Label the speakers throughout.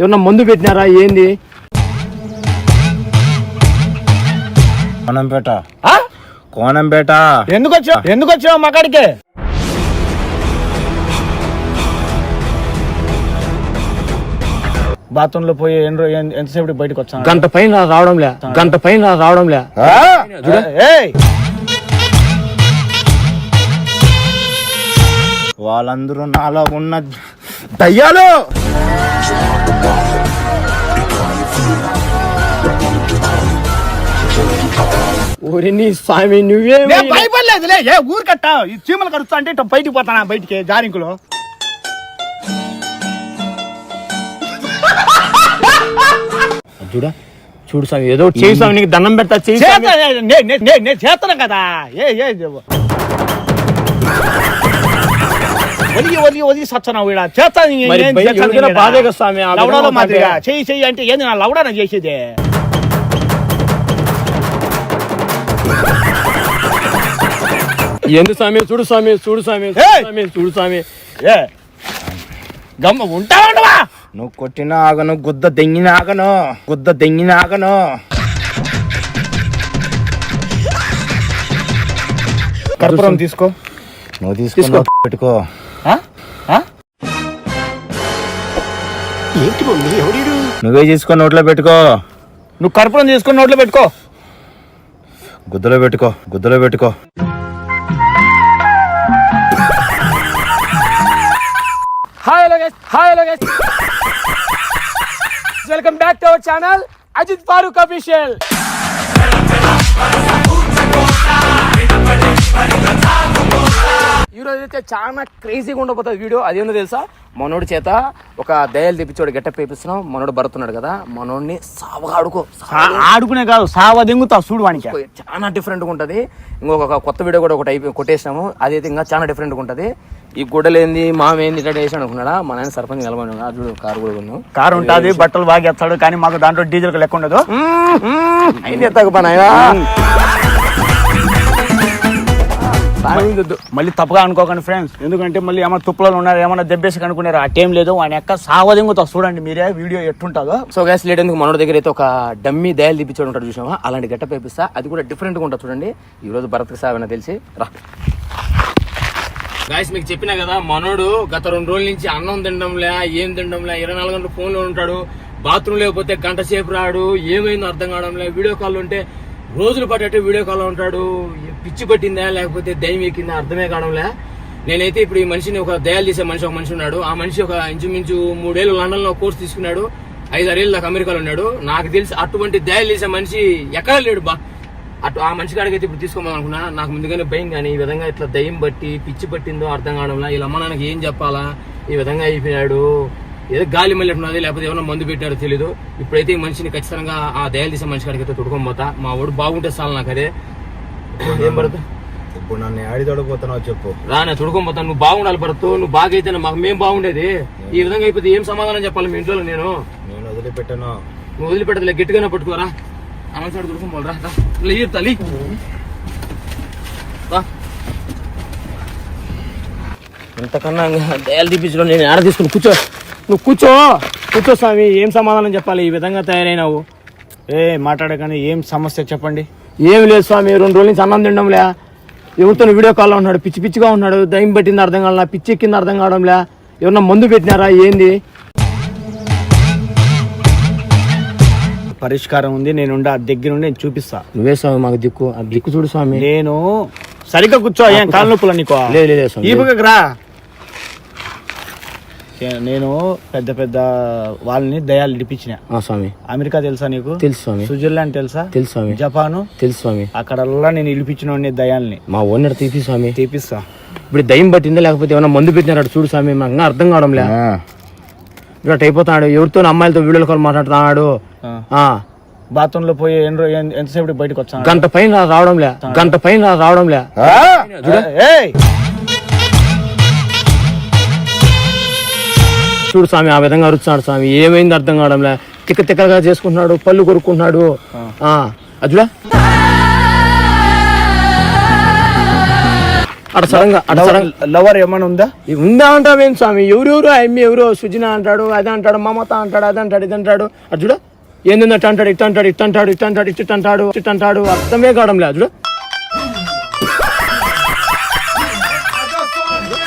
Speaker 1: ఏమన్నా మందు పెట్టినారా ఏంది?
Speaker 2: కోనంపేట
Speaker 1: ఎందుకు వచ్చావు మా కాడికి? బాత్రూమ్ లో పోయి ఎంతసేపు బయటకు వచ్చాను?
Speaker 3: గంట పైన రావడంలే.
Speaker 2: వాళ్ళందరూ నాలో ఉన్న దయ్యాలు.
Speaker 3: ఊరిని స్వామి నువ్వే
Speaker 1: భయపడలేదులే. ఏ ఊరు కట్ట చీమలు కరుస్తా అంటే ఇట్లా బయటికి పోతానా? బయటికి జారింకులు
Speaker 3: చూడు స్వామి, ఏదో చేయి స్వామి, నీకు దండం పెడతా.
Speaker 1: నేను చేస్తాను కదా. వదిలి సచ్చనా వీడ చేస్తాను.
Speaker 3: బాధే కదా స్వామి.
Speaker 1: లవడాలో మాదిరిగా చెయ్యి అంటే ఏంది? నా లవడానా చేసేది?
Speaker 3: ఎందుకు స్వామి? చూడు స్వామి.
Speaker 1: గమ్మ ఉంటావా?
Speaker 2: నువ్వు కొట్టిన ఆగను, గుద్ద దెంగిన ఆగను.
Speaker 1: కర్పూరం తీసుకో.
Speaker 2: నువ్వు తీసుకో పెట్టుకో.
Speaker 1: ఏంటి ఎవడు?
Speaker 2: నువ్వే తీసుకొని నోట్లో పెట్టుకో.
Speaker 1: నువ్వు కర్పూరం తీసుకొని నోట్లో పెట్టుకో.
Speaker 2: గుద్దలో పెట్టుకో.
Speaker 3: Hello guys, welcome back to our channel Ajit Farooq official. ఈ రోజు అయితే చాలా క్రేజీగా ఉండబోతుంది వీడియో. అదేందో తెలుసా? మనోడి చేత ఒక దయాలు తెప్పించాడు, గెట్టప్ వేపిస్తున్నాం. మనోడు భరతున్నాడు కదా, మనోడిని
Speaker 1: ఆడుకునే కాదు, సావ దింగుతావు చూడు వానికి.
Speaker 3: చాలా డిఫరెంట్ గా ఉంటది. ఇంకొక కొత్త వీడియో కూడా ఒకటి కొట్టేసినాము, అదైతే ఇంకా చాలా డిఫరెంట్ గా ఉంటది. ఈ గుడ్డలేంది మామేంది ఇట్లా వేసాడు అనుకున్నాడా? మా నాయన సర్పంచ్ నిలబడి చూడు, కారు కూడా ఉన్నాం.
Speaker 1: కారు ఉంటుంది, బట్టలు బాగా ఎత్తాడు, కానీ మాకు దాంట్లో డీజిల్ లెక్క ఉండదు.
Speaker 3: అయితే ఎత్తాక పని
Speaker 1: మళ్ళీ తప్పగా అనుకోకండి ఫ్రెండ్స్, ఎందుకంటే మళ్ళీ ఏమైనా తుప్పలు ఉన్నారు, ఏమైనా దెబ్బేసి అనుకున్నారు. అటేం లేదు, వాని యొక్క సావదింగుతా చూడండి మీరే వీడియో ఎట్టుంటుందో.
Speaker 3: సో గ్యాస్ లేట్ ఎందుకు, మనోడి దగ్గర అయితే ఒక డమ్మీ దయాలు తీపిచ్చాడు ఉంటాడు చూసామా, అలాంటి గెటప్ వేపిస్తా. అది కూడా డిఫరెంట్ గా ఉంటుంది చూడండి. ఈ రోజు భరత్కి సావన తెలిసి రా. గాయస్ మీకు చెప్పినా కదా, మనోడు గత 2 రోజుల నుంచి అన్నం తినడంలే, ఏం తినడంలే, 24 గంటలు ఫోన్ లో ఉంటాడు. బాత్రూమ్ లేకపోతే గంట సేపు రాడు, ఏమైందో అర్థం కావడంలే. వీడియో కాల్ ఉంటే రోజులు పట్టేట్టు వీడియో కాల్ ఉంటాడు. పిచ్చి పట్టిందా లేకపోతే దయ్యం ఎక్కిందా అర్థమే కావడంలే. నేనైతే ఇప్పుడు ఈ మనిషిని, ఒక దయాలు తీసే మనిషి ఒక మనిషి ఉన్నాడు. ఆ మనిషి ఒక ఇంచుమించు 3 ఏళ్ళు లండన్ లో కోర్స్ తీసుకున్నాడు, 5-6 ఏళ్ళు దాకా అమెరికాలో ఉన్నాడు. నాకు తెలిసి అటువంటి దయాలు తీసే మనిషి ఎక్కడ లేడు బా. ఆ మనిషి కాడికి అయితే ఇప్పుడు తీసుకోమని అనుకున్నా. నాకు ముందుగానే భయం, కానీ ఈ విధంగా ఇట్లా దయ్యం బట్టి పిచ్చి పట్టిందో అర్థం కావడంలా. వీళ్ళ అమ్మ నాన్నకి ఏం చెప్పాలా, ఈ విధంగా అయిపోయాడు. ఏదో గాలి మళ్ళీ ఉన్నది, లేకపోతే ఏమన్నా మందు పెట్టారో తెలీదు. ఇప్పుడైతే ఈ మనిషిని ఖచ్చితంగా ఆ దయాలు తీసే మనిషి కాడికి అయితే తొడుకొని పోతా. మా వాడు బాగుంటే చాలు నాకు. అదే ఏం భరత్,
Speaker 2: ఇప్పుడు నన్ను ఆడి తొడగపోతున్నావు చెప్పు.
Speaker 3: రానే తొడుకొని పోతాను. నువ్వు బాగుండాలి భరత్, నువ్వు బాగా అయితేనే మాకు మేము బాగుండేది. ఈ విధంగా అయిపోతే ఏం సమాధానం చెప్పాలి మీ ఇంట్లో? నేను
Speaker 2: వదిలిపెట్టాను.
Speaker 3: నువ్వు వదిలిపెట్టదులే, గట్టిగానే పట్టుకోరా. అమలు తొడుకొని పోలరా, తల్లి. ఇంతకన్నా దయాలు తీపించడం నేను ఆడ తీసుకుని కూర్చో స్వామి. ఏం సమాధానం చెప్పాలి? ఈ విధంగా తయారైనావు.
Speaker 1: మాట్లాడగానే ఏం సమస్య చెప్పండి.
Speaker 3: ఏం లేదు స్వామి, 2 రోజుల నుంచి అన్నం తినడంలే, ఎవరితో వీడియో కాల్లో ఉన్నాడు, పిచ్చిగా ఉన్నాడు. దయ్యం పెట్టింది అర్థం కావాలా, పిచ్చి ఎక్కింది అర్థం కావడంలే. ఏమన్నా మందు పెట్టినారా ఏంది?
Speaker 1: పరిష్కారం ఉంది, నేను దగ్గర ఉండి నేను చూపిస్తా.
Speaker 3: నువ్వే స్వామి మాకు దిక్కు, ఆ దిక్కు చూడు స్వామి.
Speaker 1: నేను సరిగ్గా కూర్చో. ఏం కాళ్ళ నొప్పులు నీకో?
Speaker 3: లేదు
Speaker 1: ఈ పక్కకు రా. నేను పెద్ద వాళ్ళని దయాలు ఇడిపించిన స్వామి. అమెరికా తెలుసా నీకు?
Speaker 3: తెలుసు స్వామి.
Speaker 1: స్విట్జర్లాండ్ తెలుసా?
Speaker 3: తెలుసు స్వామి.
Speaker 1: జపాను తెలుసు స్వామి. అక్కడల్లా నేను ఇడిపించిన దయాల్ని.
Speaker 3: మా ఓనర్
Speaker 1: తీపిస్తా.
Speaker 3: ఇప్పుడు దయ్యం పట్టిందా లేకపోతే ఏమన్నా మందు పెట్టినాడు చూడు స్వామి, మాకు అర్థం కావడంలే. ఇట్లా అయిపోతాడు, ఎవరితో అమ్మాయిలతో వీడియో కాల్ మాట్లాడుతున్నాడు.
Speaker 1: బాత్రూమ్ లో పోయి ఎంతసేపు బయటకు వచ్చాను?
Speaker 3: గంట పైన రావడంలే. చూడు స్వామి, ఆ విధంగా అరుస్తున్నాడు స్వామి. ఏమైంది అర్థం కావడంలే, తిక్కగా చేసుకుంటున్నాడు, పళ్ళు కొరుక్కుంటున్నాడు. అదిలా అటు సడన్గా
Speaker 1: లవర్ ఏమైనా ఉందా?
Speaker 3: ఉందా అంటావేం స్వామి? ఎవరెవరు అమ్మి ఎవరో సుజన అంటాడు, అది అంటాడు, మమత అంటాడు, అది అంటాడు, ఇది అంటాడు. అటు చూడు ఏంది అట్ట అంటాడు, ఇట్ అంటాడు, ఇట్ అంటాడు, ఇట్ అంటాడు, ఇట్ అంటాడు, ఇట్ అంటాడు, అర్థమే కావడం లేదు.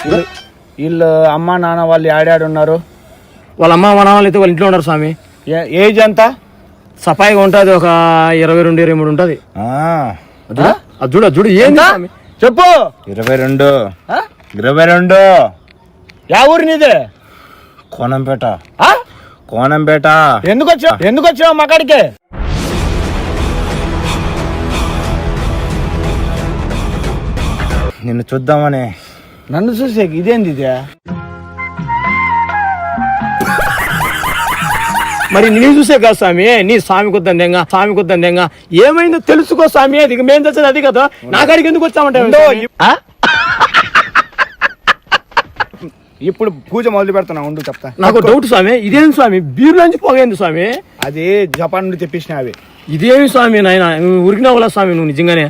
Speaker 3: చూడు
Speaker 1: వీళ్ళు అమ్మ నాన్న వాళ్ళు ఆడాడున్నారు.
Speaker 3: వాళ్ళ అమ్మ మన వాళ్ళు అయితే వాళ్ళ ఇంట్లో ఉన్నారు స్వామి.
Speaker 1: ఏజ్ ఎంత?
Speaker 3: సఫాయిగా ఉంటుంది, ఒక 22, 23 ఉంటుంది. అది చూడు, అది చూడు ఏంది స్వామి?
Speaker 1: చెప్పు.
Speaker 2: 22
Speaker 1: యా ఊరు నీదే?
Speaker 2: కోనంపేట.
Speaker 1: ఆ?
Speaker 2: కోనంపేట.
Speaker 1: ఎందుకు వచ్చావు మా కాడికి?
Speaker 2: నిన్ను చూద్దామని.
Speaker 1: నన్ను చూసే ఇదేంది ఇదే?
Speaker 3: మరి నేను చూసే కదా స్వామి, నీ స్వామి కొద్దంగా ఏమైందో తెలుసుకో స్వామి. అది మేము తెచ్చేది అది కదా, నా కాడికి ఎందుకు వచ్చామంటే?
Speaker 1: ఇప్పుడు పూజ మొదలు పెడుతున్నా, ఉండు చెప్తా.
Speaker 3: నాకు డౌట్ స్వామి, ఇదేం స్వామి బీరులోంచి పోగైంది స్వామి?
Speaker 1: అది జపాన్ నుండి తెప్పించిన అవి.
Speaker 3: ఇదేమి స్వామి నాయన, నువ్వు ఉరికినావులా స్వామి నువ్వు నిజంగానే?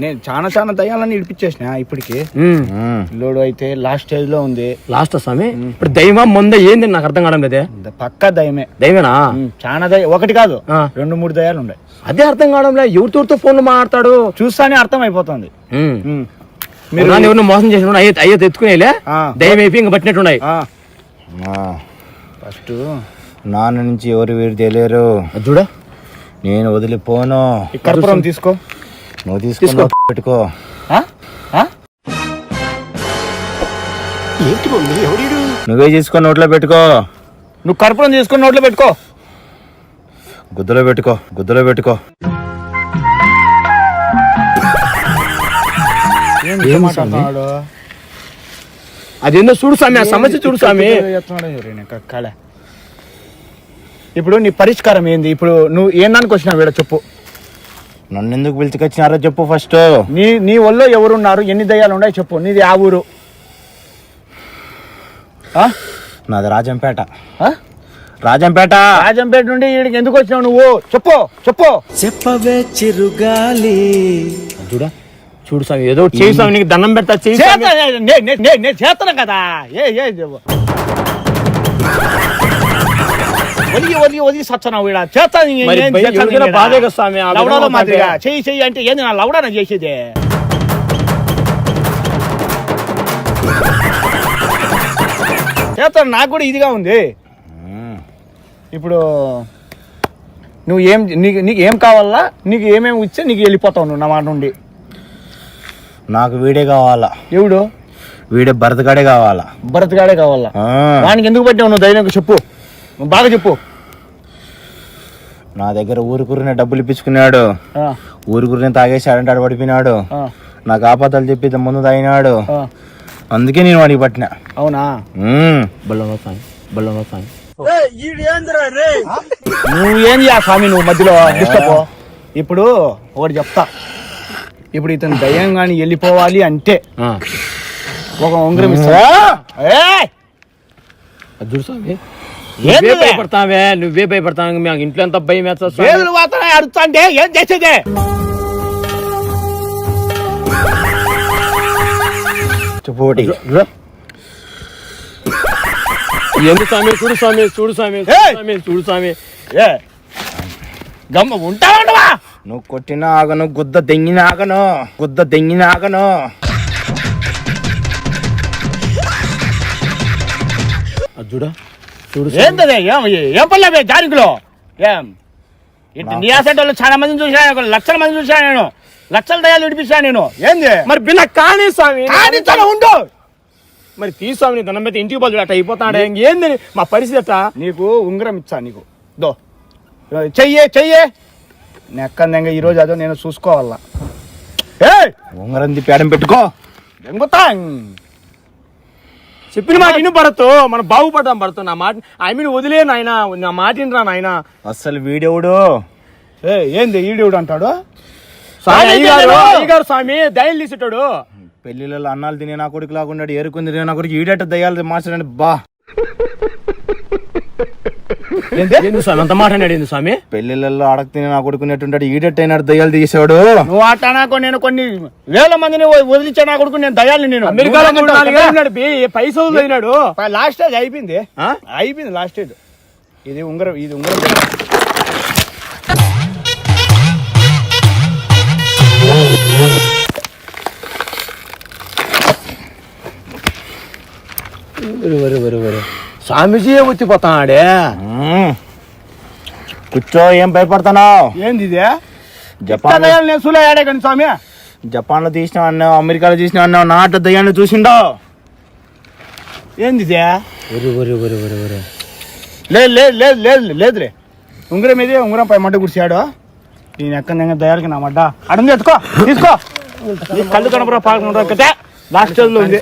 Speaker 1: నేను చాలా దయ్యాలని ఇడిపించేసిన ఇప్పటికి. లోడు అయితే లాస్ట్ స్టేజ్ లో ఉంది.
Speaker 3: లాస్ట్ స్వామి ఇప్పుడు దైవం ముంద ఏంది నాకు అర్థం కావడం లేదే.
Speaker 1: పక్క దయమే.
Speaker 3: దైవేనా?
Speaker 1: చాలా ఒకటి కాదు 2-3 దయాలు ఉన్నాయి.
Speaker 3: అదే అర్థం కావడం లేదు. ఎవరితో ఫోన్లు మాట్లాడతాడు
Speaker 1: చూస్తానే అర్థం అయిపోతుంది.
Speaker 3: మీరు ఎవరిని మోసం చేసిన అయ్యో తెచ్చుకునేలే దయ్యం అయిపోయి ఇంకా పట్టినట్టున్నాయి.
Speaker 2: ఫస్ట్ నాన్న నుంచి ఎవరు వీరు తెలియరు.
Speaker 3: చూడ
Speaker 2: నేను వదిలిపోను.
Speaker 1: కర్పూరం తీసుకో.
Speaker 2: నువ్వు తీసుకో, పెట్టుకో. నువ్వే తీసుకొని నోట్లో పెట్టుకో.
Speaker 1: నువ్వు కర్పూరం తీసుకొని నోట్లో పెట్టుకో.
Speaker 2: గుద్దలో పెట్టుకో.
Speaker 3: అదేందో చూడు స్వామి, ఆ సమస్య చూడు స్వామి.
Speaker 1: ఇప్పుడు నీ పరిష్కారం ఏంది? ఇప్పుడు నువ్వు ఏందానికి వచ్చినావు వీడ చెప్పు.
Speaker 2: నన్ను ఎందుకు పిలిచికొచ్చినారో చెప్పు ఫస్ట్.
Speaker 1: నీ ఒళ్ళో ఎవరున్నారు, ఎన్ని దయ్యాలు ఉన్నాయి చెప్పు. నీది ఆ ఊరు?
Speaker 2: నాది రాజంపేట.
Speaker 1: రాజంపేట నుండి ఈడికి ఎందుకు వచ్చినావు నువ్వు? చెప్పు
Speaker 3: చెప్పవే చిరుగాలి. చూడు స్వామి, ఏదో చేయి స్వామి, నీకు దండం పెడతా.
Speaker 1: నేను చేస్తాను కదా. వదిలి సచ్చనావు ఈడ. చేస్తాను
Speaker 3: బాధే కదా స్వామి.
Speaker 1: లవడాలో మాదిరిగా చెయ్యి అంటే ఏంది? నా లవడాన చేసేదే. చేస్తాను, నాకు కూడా ఇదిగా ఉంది. ఇప్పుడు నువ్వు నీకు ఏం కావాలా? నీకు ఏమేమి ఇచ్చా నీకు వెళ్ళిపోతావు నువ్వు నా మాట నుండి.
Speaker 2: నాకు వీడే కావాలా.
Speaker 1: ఎవడు?
Speaker 2: వీడే భరతగాడే కావాలా.
Speaker 1: భరతగాడే కావాలా? వానికి ఎందుకు పట్టావు నువ్వు? ధైర్యంగా చెప్పు, బాగా చెప్పు.
Speaker 2: నా దగ్గర ఊరుకురినే డబ్బులు ఇప్పించుకున్నాడు. ఊరుకురిని తాగేసి అడంటాడు పడిపోయినాడు. నాకు ఆపదలు చెప్పి ముందు తాగినాడు. అందుకే నేను వాడికి పట్టిన.
Speaker 1: అవునా? నువ్వేం చేయ స్వామి, నువ్వు మధ్యలో డిస్టర్బ్. ఇప్పుడు ఒకటి చెప్తా. ఇప్పుడు ఇతను దయ్యం గాని వెళ్ళిపోవాలి అంటే ఒక ఉంగరం ఇస్తా.
Speaker 3: నువ్వే భయపడతావు. మాకు ఇంట్లో ఎంత భయం
Speaker 1: అడుగుతా అంటే ఏం చేసేదే?
Speaker 2: చెప్పు ఒకటి.
Speaker 3: ఎందుకు స్వామి? చూడు స్వామి.
Speaker 1: గమ్మ ఉంటావా?
Speaker 2: నువ్వు కొట్టిన ఆగను, గుద్ద దెంగిన ఆగను.
Speaker 3: చూడు
Speaker 1: ఏంటది? ఏం పర్లేదు జారికులో. ఏం ఇటు నీ అసెంట్లో చాలా మందిని చూసాను, లక్షల మంది చూసాను నేను. లక్షల దయాలు విడిపించాను నేను. ఏంది
Speaker 3: మరి బిల్ల కానీ స్వామి
Speaker 1: ఉండు.
Speaker 3: మరి తీసుకోమి దండం పెట్టి ఇంటికి పోదు అట్ట అయిపోతాడు. ఏంది మా పరిస్థితి?
Speaker 1: నీకు ఉంగరం ఇచ్చా, నీకు దో చెయ్యే నెక్కందంగా ఈ రోజు అదో నేను చూసుకోవాలా.
Speaker 2: ఉంగరం పేడం పెట్టుకో.
Speaker 3: చెప్పిన మాట ఇన్ని పడతావు, మనం బాగుపడతాం. పడతావు నా మాట. ఆమెను వదిలే నాయన, నా మాట రా నాయన.
Speaker 2: అసలు వీడెవడు?
Speaker 1: ఏంది ఈడెవడు అంటాడు?
Speaker 3: అయ్యగారు స్వామి దయలు తీసేటాడు.
Speaker 2: పెళ్లిళ్ళలో అన్నాలు తినే నా కొడుకు లాగున్నాడు, ఏరుకుని తినే నా కొడుకు ఈడట దయ్యాలు మార్చడండి. బా
Speaker 3: ఎందుకు స్వామి అంత మాట అన్నాడు ఎందుకు స్వామి?
Speaker 2: పెళ్లిళ్ళల్లో అడగతిని నా కొడుకునేటుంటాడు, ఈడెట్టయినాడు దయ్యాలు తీసాడు.
Speaker 1: నువ్వు అట్లా నాకు నేను కొన్ని వేల మందిని వదిలించా నా కొడుకు, నేను దయాల్ని. నేను
Speaker 3: అమెరికాలో 3-4 ఏళ్ళు ఉన్నాడు, పైసలు అయినాడు.
Speaker 1: లాస్ట్ స్టేజ్ అయిపోయింది, అయిపోయింది లాస్ట్ స్టేజ్. ఇది ఉంగరం.
Speaker 3: స్వామీజీ వచ్చిపోతాడే.
Speaker 2: కూర్చో, ఏం భయపడుతున్నావు?
Speaker 1: ఏంది ఇది?
Speaker 2: జపాన్
Speaker 1: నేను సూలే ఆడే కానీ స్వామి.
Speaker 2: జపాన్ లో తీసినా అన్నావు, అమెరికాలో తీసినా అన్నావు, నాట దయ్యాన్ని చూసిండో?
Speaker 1: ఏంది ఇది? లేదులే. ఉంగరం ఇది, ఉంగరం పై మడ్డ కుడిచాడు. ఈయన ఎక్కడ దయాలకి నా మడ్డ అడుగు తీసుకో. కళ్ళు కనపరా పాల్గొంటా లాస్ట్ స్టేజ్ లో ఉంది.